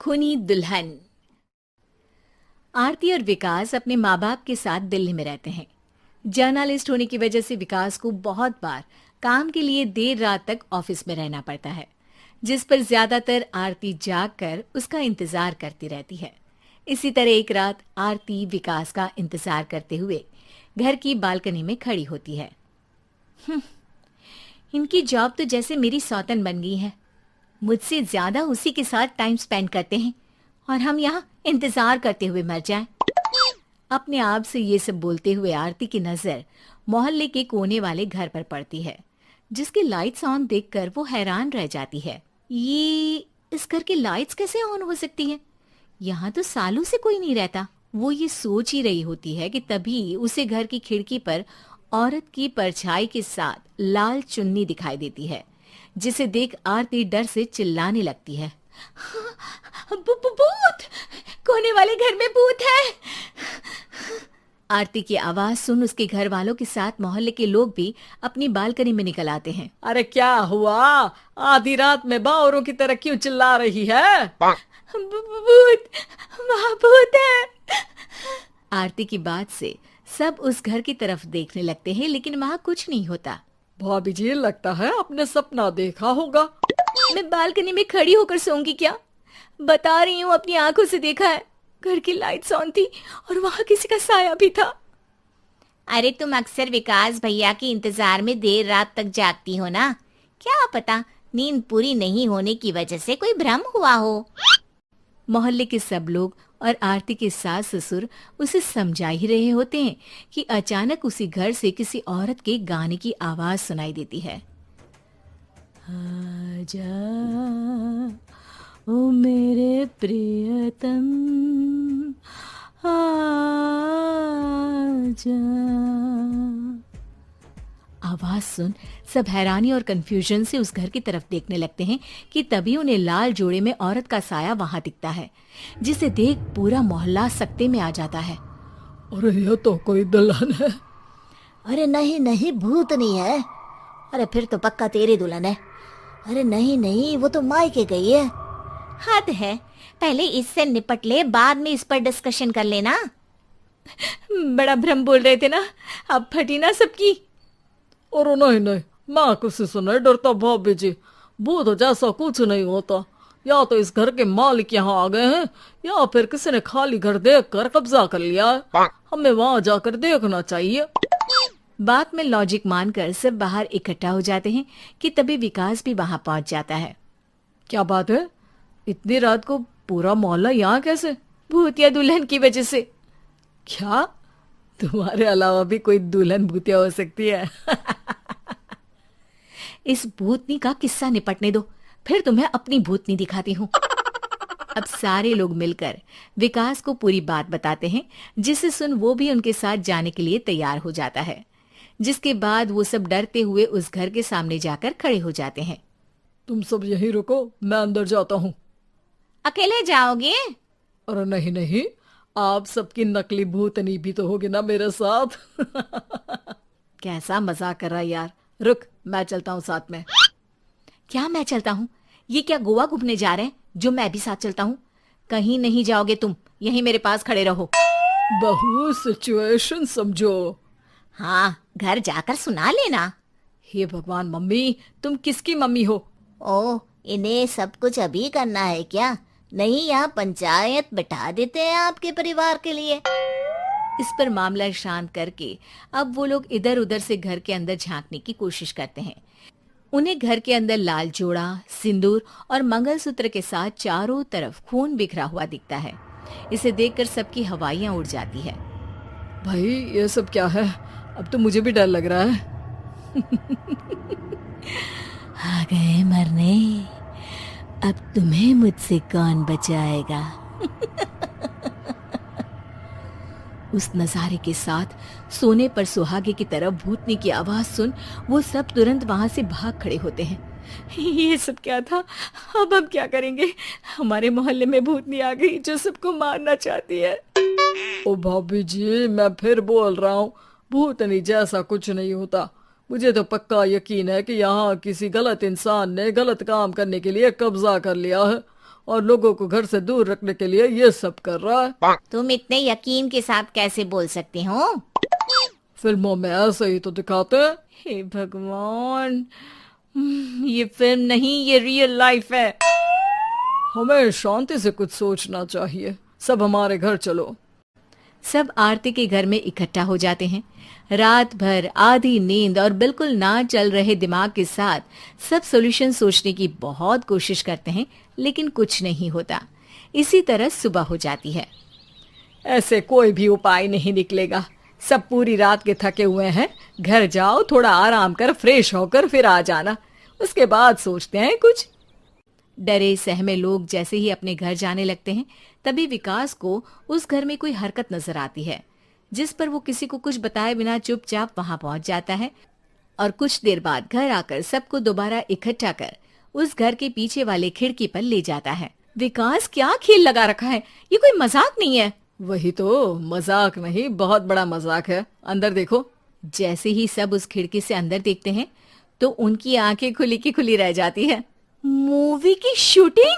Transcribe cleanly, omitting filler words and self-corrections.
खूनी दुल्हन। आरती और विकास अपने माँ बाप के साथ दिल्ली में रहते हैं। जर्नलिस्ट होने की वजह से विकास को बहुत बार काम के लिए देर रात तक ऑफिस में रहना पड़ता है, जिस पर ज्यादातर आरती जाग कर उसका इंतजार करती रहती है। इसी तरह एक रात आरती विकास का इंतजार करते हुए घर की बालकनी में खड़ी होती है। इनकी जॉब तो जैसे मेरी सौतन बन गई है। मुझसे ज्यादा उसी के साथ टाइम स्पेंड करते हैं और हम यहाँ इंतजार करते हुए मर जाएं। अपने आप से ये सब बोलते हुए आरती की नजर मोहल्ले के कोने वाले घर पर पड़ती है, जिसकी लाइट्स ऑन देखकर वो हैरान रह जाती है। ये इस घर की लाइट्स कैसे ऑन हो सकती हैं? यहाँ तो सालों से कोई नहीं रहता। वो ये सोच ही रही होती है कि तभी उसे घर की खिड़की पर औरत की परछाई के साथ लाल चुन्नी दिखाई देती है, जिसे देख आरती डर से चिल्लाने लगती है। भूत! कोने वाले घर में भूत है! आरती की आवाज सुन उसके घर वालों के साथ मोहल्ले के लोग भी अपनी बालकनी में निकल आते हैं। अरे क्या हुआ? आधी रात में बावरों की तरह क्यों चिल्ला रही है? भूत! वहाँ भूत है! आरती की बात से सब उस घर की तरफ देखने लगते हैं, लेकिन वहाँ कुछ नहीं होता। भाभी जी, लगता है आपने सपना देखा होगा। मैं बालकनी में खड़ी होकर सोऊंगी क्या? बता रही हूँ, अपनी आंखों से देखा है। घर की लाइट्स ऑन थी और वहाँ किसी का साया भी था। अरे तुम अक्सर विकास भैया के इंतजार में देर रात तक जागती हो ना, क्या पता नींद पूरी नहीं होने की वजह से कोई भ्रम हुआ हो। मोहल्ले के सब लोग और आरती के सास ससुर उसे समझा ही रहे होते हैं कि अचानक उसी घर से किसी औरत के गाने की आवाज सुनाई देती है। आजा ओ मेरे प्रियतम, आजा। आवाज सुन सब हैरानी और कंफ्यूजन से उस घर की तरफ देखने लगते हैं कि तभी उन्हें लाल जोड़े में औरत का साया वहां दिखता है, जिसे देख पूरा मोहल्ला सकते में आ जाता है। अरे ये तो कोई दुल्हन है। अरे नहीं नहीं, भूत नहीं है। अरे फिर तो पक्का तेरी दुल्हन है। अरे नहीं नहीं, वो तो मायके गई है। हद है, पहले इससे निपट ले, बाद में इस पर डिस्कशन कर लेना। बड़ा भ्रम बोल रहे थे ना, अब फटी ना सबकी। और नहीं नहीं, मैं किसी से नहीं डरता भाभी जी। भूत जैसा कुछ नहीं होता। या तो इस घर के मालिक यहाँ आ गए हैं, या फिर किसी ने खाली घर देख कर कब्जा कर लिया है। हमें वहां जाकर देखना चाहिए। बात में लॉजिक मानकर सब बाहर इकट्ठा हो जाते हैं कि तभी विकास भी वहां पहुंच जाता है। क्या बात है? इतनी रात को पूरा मोहल्ला यहाँ कैसे? भूतिया दुल्हन की वजह से। क्या तुम्हारे अलावा भी कोई दुल्हन भूतिया हो सकती है? इस भूतनी का किस्सा निपटने दो, फिर तुम्हें अपनी भूतनी दिखाती हूँ। अब सारे लोग मिलकर विकास को पूरी बात बताते हैं, जिसे सुन वो भी उनके साथ जाने के लिए तैयार हो जाता है। जिसके बाद वो सब डरते हुए उस घर के सामने जाकर खड़े हो जाते हैं। तुम सब यहीं रुको, मैं अंदर जाता हूँ। अकेले जाओगे? अरे नहीं नहीं, आप सबकी नकली भूतनी भी तो होगी ना मेरे साथ। कैसा मजाक कर रहा है यार। रुक, मैं चलता हूँ साथ में। क्या मैं चलता हूँ? ये क्या गोवा घूमने जा रहे हैं जो मैं भी साथ चलता हूँ? कहीं नहीं जाओगे तुम, यहीं मेरे पास खड़े रहो। बहू, सिचुएशन समझो। हाँ, घर जाकर सुना लेना। हे भगवान, मम्मी तुम किसकी मम्मी हो? ओ, इन्हें सब कुछ अभी करना है क्या? नहीं, यहाँ पंचायत बिठा देते हैं आपके परिवार के लिए। इस पर मामला शांत करके अब वो लोग इधर उधर से घर के अंदर झांकने की कोशिश करते हैं। उन्हें घर के अंदर लाल जोड़ा, सिंदूर और मंगलसूत्र के साथ चारों तरफ खून बिखरा हुआ दिखता है। इसे देखकर सबकी हवाइयां उड़ जाती है। भाई ये सब क्या है? अब तो मुझे भी डर लग रहा है। आ गए मरने, अब तुम्हें मुझसे कौन बचाएगा? उस नजारे के साथ सोने पर सुहागे की तरफ भूतनी की आवाज सुन वो सब तुरंत वहां से भाग खड़े होते हैं। ये सब क्या था? अब हम क्या करेंगे? हमारे मोहल्ले में भूतनी आ गई जो सबको मारना चाहती है। ओ भाभी जी, मैं फिर बोल रहा हूँ, भूतनी जैसा कुछ नहीं होता। मुझे तो पक्का यकीन है कि यहाँ किसी गलत इंसान ने गलत काम करने के लिए कब्जा कर लिया है और लोगों को घर से दूर रखने के लिए ये सब कर रहा है। तुम इतने यकीन के साथ कैसे बोल सकते हो? फिल्मों में ऐसे ही तो दिखाते हैं। हे भगवान, ये फिल्म नहीं, ये रियल लाइफ है। हमें शांति से कुछ सोचना चाहिए। सब हमारे घर चलो। सब आरती के घर में इकट्ठा हो जाते हैं। रात भर आधी नींद और बिल्कुल ना चल रहे दिमाग के साथ सब सॉल्यूशन सोचने की बहुत कोशिश करते हैं, लेकिन कुछ नहीं होता। इसी तरह सुबह हो जाती है। ऐसे कोई भी उपाय नहीं निकलेगा। सब पूरी रात के थके हुए हैं। घर जाओ, थोड़ा आराम कर, फ्रेश होकर फिर आ जाना, उसके बाद सोचते हैं कुछ। डरे सहमे लोग जैसे ही अपने घर जाने लगते हैं, तभी विकास को उस घर में कोई हरकत नजर आती है, जिस पर वो किसी को कुछ बताए बिना चुपचाप वहां पहुंच जाता है और कुछ देर बाद घर आकर सबको दोबारा इकट्ठा कर उस घर के पीछे वाले खिड़की पर ले जाता है। विकास, क्या खेल लगा रखा है? ये कोई मजाक नहीं है। वही तो, मजाक नहीं, बहुत बड़ा मजाक है। अंदर देखो। जैसे ही सब उस खिड़की से अंदर देखते हैं तो उनकी आंखें खुली की खुली रह जाती है। मूवी की शूटिंग?